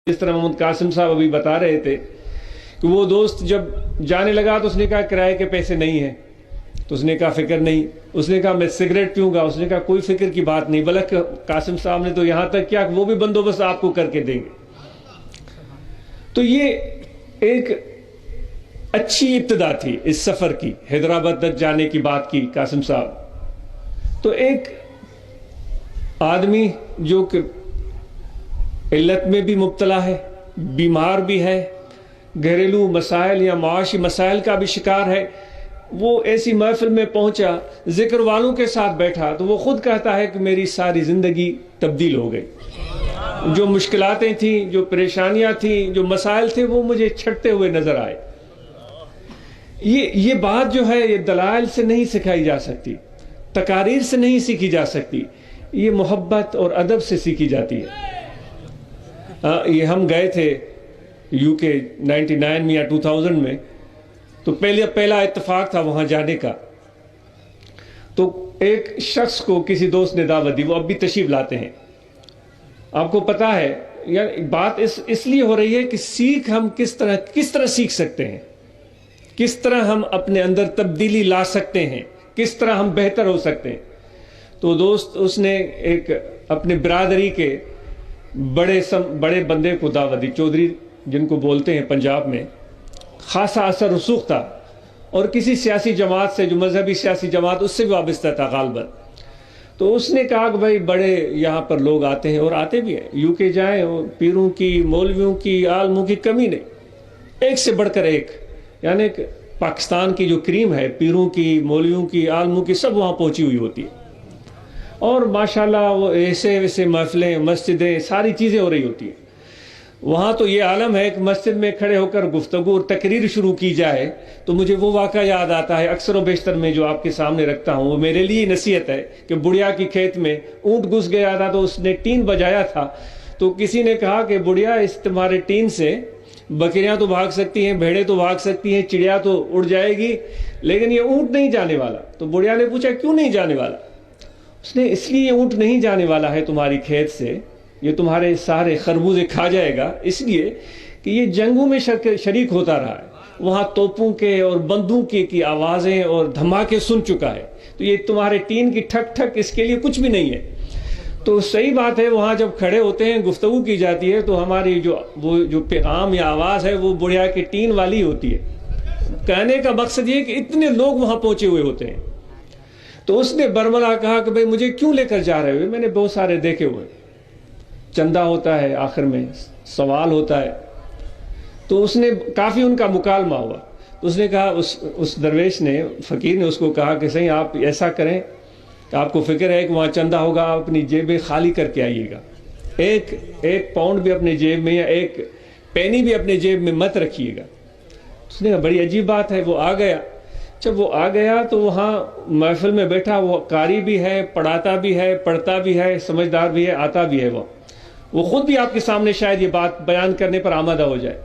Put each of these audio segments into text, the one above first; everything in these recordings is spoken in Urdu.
جس طرح محمد قاسم صاحب ابھی بتا رہے تھے کہ وہ دوست جب جانے لگا تو اس نے کہا کرائے کے پیسے نہیں ہیں، تو اس نے کہا فکر نہیں، اس نے کہا میں سگریٹ پیوں گا، اس نے کہا کوئی فکر کی بات نہیں، بلکہ قاسم صاحب نے تو یہاں تک کیا وہ بھی بندوبست آپ کو کر کے دیں گے۔ تو یہ ایک اچھی ابتدا تھی اس سفر کی، حیدرآباد تک جانے کی بات کی قاسم صاحب۔ تو ایک آدمی جو کہ علت میں بھی مبتلا ہے، بیمار بھی ہے، گھریلو مسائل یا معاشی مسائل کا بھی شکار ہے، وہ ایسی محفل میں پہنچا، ذکر والوں کے ساتھ بیٹھا تو وہ خود کہتا ہے کہ میری ساری زندگی تبدیل ہو گئی، جو مشکلاتیں تھیں، جو پریشانیاں تھیں، جو مسائل تھے، وہ مجھے چھٹتے ہوئے نظر آئے۔ یہ بات جو ہے یہ دلائل سے نہیں سکھائی جا سکتی، تقاریر سے نہیں سیکھی جا سکتی، یہ محبت اور ادب سے سیکھی جاتی ہے۔ یہ ہم گئے تھے یو کے 99 میں یا 2000 میں، تو پہلا اتفاق تھا وہاں جانے کا۔ تو ایک شخص کو کسی دوست نے دعوت دی، وہ اب بھی تشریف لاتے ہیں۔ آپ کو پتا ہے یار بات اس لیے ہو رہی ہے کہ سیکھ ہم کس طرح سیکھ سکتے ہیں، کس طرح ہم اپنے اندر تبدیلی لا سکتے ہیں، کس طرح ہم بہتر ہو سکتے ہیں۔ تو دوست اس نے ایک اپنے برادری کے بڑے بندے کو دعوت دی، چودھری جن کو بولتے ہیں پنجاب میں، خاصا اثر رسوخ تھا اور کسی سیاسی جماعت سے، جو مذہبی سیاسی جماعت اس سے بھی وابستہ تھا غالباً۔ تو اس نے کہا کہ بھائی بڑے یہاں پر لوگ آتے ہیں اور آتے بھی ہیں، یو کے جائیں، اور پیروں کی، مولویوں کی، عالموں کی کمی نہیں، ایک سے بڑھ کر ایک، یعنی کہ پاکستان کی جو کریم ہے، پیروں کی، مولویوں کی، عالموں کی، سب وہاں پہنچی ہوئی ہوتی ہے، اور ماشاءاللہ وہ ایسے ویسے محفلیں، مسجدیں، ساری چیزیں ہو رہی ہوتی ہیں وہاں۔ تو یہ عالم ہے کہ مسجد میں کھڑے ہو کر گفتگو اور تقریر شروع کی جائے تو مجھے وہ واقعہ یاد آتا ہے اکثر و بیشتر میں جو آپ کے سامنے رکھتا ہوں، وہ میرے لیے نصیحت ہے کہ بڑھیا کی کھیت میں اونٹ گھس گیا تھا تو اس نے ٹین بجایا تھا، تو کسی نے کہا کہ بڑھیا اس تمہارے ٹین سے بکریاں تو بھاگ سکتی ہیں، بھیڑیں تو بھاگ سکتی ہیں، چڑیا تو اڑ جائے گی، لیکن یہ اونٹ نہیں جانے والا۔ تو بڑھیا نے پوچھا کیوں نہیں جانے والا؟ اس نے اس لیے اونٹ نہیں جانے والا ہے تمہاری کھیت سے، یہ تمہارے سارے خربوزے کھا جائے گا، اس لیے کہ یہ جنگوں میں شریک ہوتا رہا ہے، وہاں توپوں کے اور بندوق کی آوازیں اور دھماکے سن چکا ہے، تو یہ تمہارے ٹین کی ٹھک ٹھک اس کے لیے کچھ بھی نہیں ہے۔ تو صحیح بات ہے، وہاں جب کھڑے ہوتے ہیں، گفتگو کی جاتی ہے تو ہماری جو پیغام یا آواز ہے وہ بڑھیا کی ٹین والی ہوتی ہے۔ کہنے کا مقصد یہ کہ اتنے لوگ وہاں پہنچے ہوئے ہوتے ہیں۔ تو اس نے برملا کہا کہ بھئی مجھے کیوں لے کر جا رہے ہوئے، میں نے بہت سارے دیکھے ہوئے، چندہ ہوتا ہے، آخر میں سوال ہوتا ہے۔ تو اس نے کافی ان کا مکالمہ ہوا، تو اس نے کہا، اس درویش نے، فقیر نے اس کو کہا کہ صحیح آپ ایسا کریں کہ آپ کو فکر ہے کہ وہاں چندہ ہوگا، آپ اپنی جیبیں خالی کر کے آئیے گا، ایک پاؤنڈ بھی اپنے جیب میں یا ایک پینی بھی اپنے جیب میں مت رکھیے گا۔ اس نے کہا بڑی عجیب بات ہے۔ وہ آ گیا، جب وہ آ گیا تو وہاں محفل میں بیٹھا، وہ قاری بھی ہے، پڑھاتا بھی ہے، پڑھتا بھی ہے، سمجھدار بھی ہے، آتا بھی ہے، وہ خود بھی آپ کے سامنے شاید یہ بات بیان کرنے پر آمادہ ہو جائے۔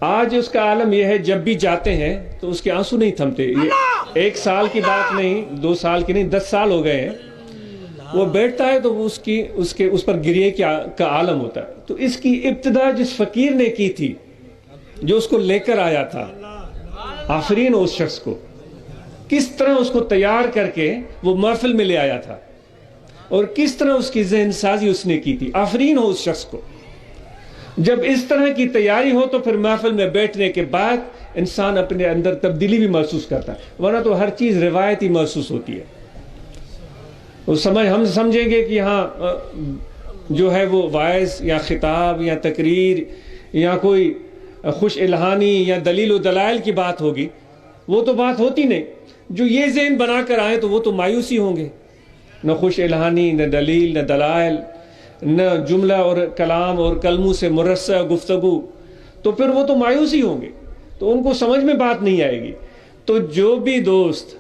آج اس کا عالم یہ ہے جب بھی جاتے ہیں تو اس کے آنسو نہیں تھمتے، یہ 1 سال کی بات نہیں، 2 سال کی نہیں، 10 سال ہو گئے ہیں، وہ بیٹھتا ہے تو اس پر گریے کا عالم ہوتا ہے۔ تو اس کی ابتدا جس فقیر نے کی تھی، جو اس کو لے کر آیا تھا، آفرین ہو اس شخص کو، کس طرح اس کو تیار کر کے وہ محفل میں لے آیا تھا اور کس طرح اس کی ذہن سازی اس نے کی تھی، آفرین ہو اس شخص کو۔ جب اس طرح کی تیاری ہو تو پھر محفل میں بیٹھنے کے بعد انسان اپنے اندر تبدیلی بھی محسوس کرتا ہے، ورنہ تو ہر چیز روایتی محسوس ہوتی ہے۔ ہم سمجھیں گے کہ یہاں جو ہے وہ وائز یا خطاب یا تقریر یا کوئی خوش الہانی یا دلیل و دلائل کی بات ہوگی، وہ تو بات ہوتی نہیں۔ جو یہ ذہن بنا کر آئے تو وہ تو مایوسی ہوں گے، نہ خوش الہانی، نہ دلیل، نہ دلائل، نہ جملہ اور کلام اور کلموں سے مرصع گفتگو، تو پھر وہ تو مایوسی ہوں گے، تو ان کو سمجھ میں بات نہیں آئے گی۔ تو جو بھی دوست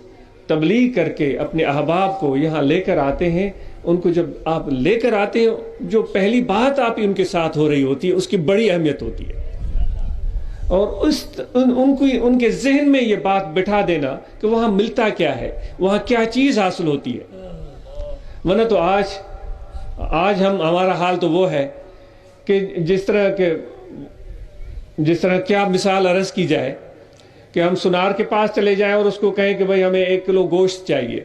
تبلیغ کر کے اپنے احباب کو یہاں لے کر آتے ہیں، ان کو جب آپ لے کر آتے ہیں، جو پہلی بات آپ ان کے ساتھ ہو رہی ہوتی ہے اس کی بڑی اہمیت ہوتی ہے، اور ان کے ذہن میں یہ بات بٹھا دینا کہ وہاں ملتا کیا ہے، وہاں کیا چیز حاصل ہوتی ہے۔ ورنہ تو آج ہمارا حال تو وہ ہے کہ جس طرح کیا مثال عرض کی جائے کہ ہم سنار کے پاس چلے جائیں اور اس کو کہیں کہ بھائی ہمیں 1 کلو گوشت چاہیے،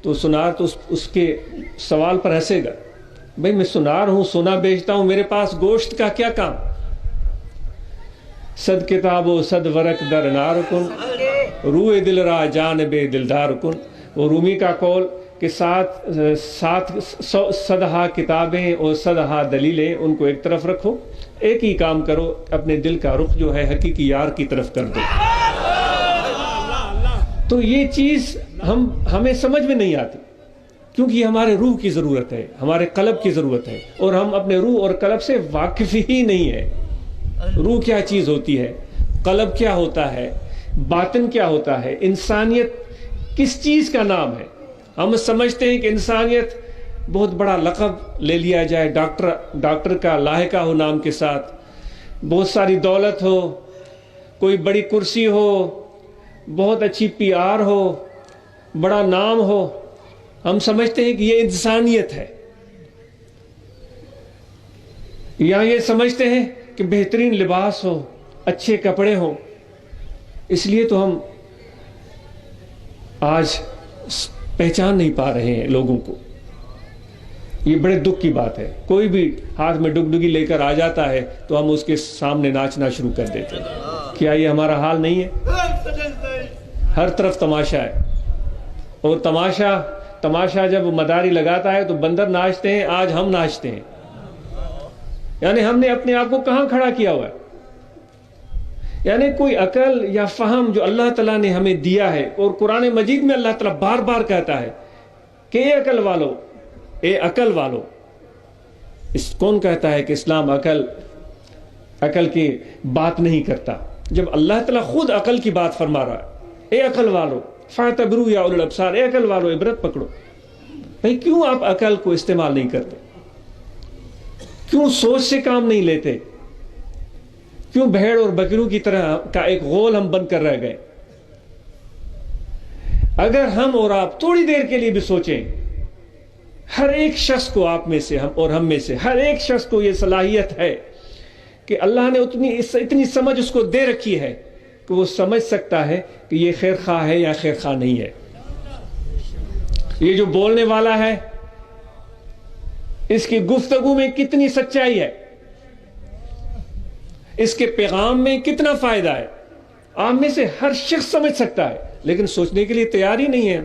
تو سنار تو اس کے سوال پر ہنسے گا، بھائی میں سنار ہوں، سونا بیچتا ہوں، میرے پاس گوشت کا کیا کام؟ صد کتاب و صد ورق در نار کن، روئے دل را جانب دلدار کن۔ وہ رومی کا قول کہ 100 کتابیں اور 100 دلیلیں، ان کو ایک طرف رکھو، ایک ہی کام کرو، اپنے دل کا رخ جو ہے حقیقی یار کی طرف کر دو۔ تو یہ چیز ہمیں سمجھ میں نہیں آتی، کیونکہ یہ ہمارے روح کی ضرورت ہے، ہمارے قلب کی ضرورت ہے، اور ہم اپنے روح اور قلب سے واقف ہی نہیں ہے۔ روح کیا چیز ہوتی ہے، قلب کیا ہوتا ہے، باطن کیا ہوتا ہے، انسانیت کس چیز کا نام ہے۔ ہم سمجھتے ہیں کہ انسانیت بہت بڑا لقب لے لیا جائے، ڈاکٹر کا لاحقہ ہو نام کے ساتھ، بہت ساری دولت ہو، کوئی بڑی کرسی ہو، بہت اچھی PR ہو، بڑا نام ہو، ہم سمجھتے ہیں کہ یہ انسانیت ہے، یا یہ سمجھتے ہیں کہ بہترین لباس ہو، اچھے کپڑے ہوں۔ اس لیے تو ہم آج پہچان نہیں پا رہے ہیں لوگوں کو۔ یہ بڑے دکھ کی بات ہے، کوئی بھی ہاتھ میں ڈگڈگی لے کر آ جاتا ہے تو ہم اس کے سامنے ناچنا شروع کر دیتے ہیں۔ کیا یہ ہمارا حال نہیں ہے؟ ہر طرف تماشا ہے، اور تماشا جب مداری لگاتا ہے تو بندر ناچتے ہیں، آج ہم ناچتے ہیں۔ یعنی ہم نے اپنے آپ کو کہاں کھڑا کیا ہوا ہے؟ یعنی کوئی عقل یا فہم جو اللہ تعالیٰ نے ہمیں دیا ہے، اور قرآن مجید میں اللہ تعالیٰ بار بار کہتا ہے کہ اے عقل والو، کون کہتا ہے کہ اسلام عقل کی بات نہیں کرتا، جب اللہ تعالیٰ خود عقل کی بات فرما رہا ہے؟ اے عقل والو فاعتبروا یا اولو الابصار، اے عقل والو عبرت پکڑو۔ بھئی کیوں آپ عقل کو استعمال نہیں کرتے؟ کیوں سوچ سے کام نہیں لیتے؟ کیوں بھیڑ اور بکریوں کی طرح کا ایک غول ہم بن کر رہ گئے؟ اگر ہم اور آپ تھوڑی دیر کے لیے بھی سوچیں، ہر ایک شخص کو، آپ میں سے ہم میں سے ہر ایک شخص کو یہ صلاحیت ہے کہ اللہ نے اتنی سمجھ اس کو دے رکھی ہے کہ وہ سمجھ سکتا ہے کہ یہ خیر خواہ ہے یا خیر خواہ نہیں ہے۔ یہ جو بولنے والا ہے، اس کی گفتگو میں کتنی سچائی ہے، اس کے پیغام میں کتنا فائدہ ہے، آپ میں سے ہر شخص سمجھ سکتا ہے، لیکن سوچنے کے لیے تیار ہی نہیں ہے۔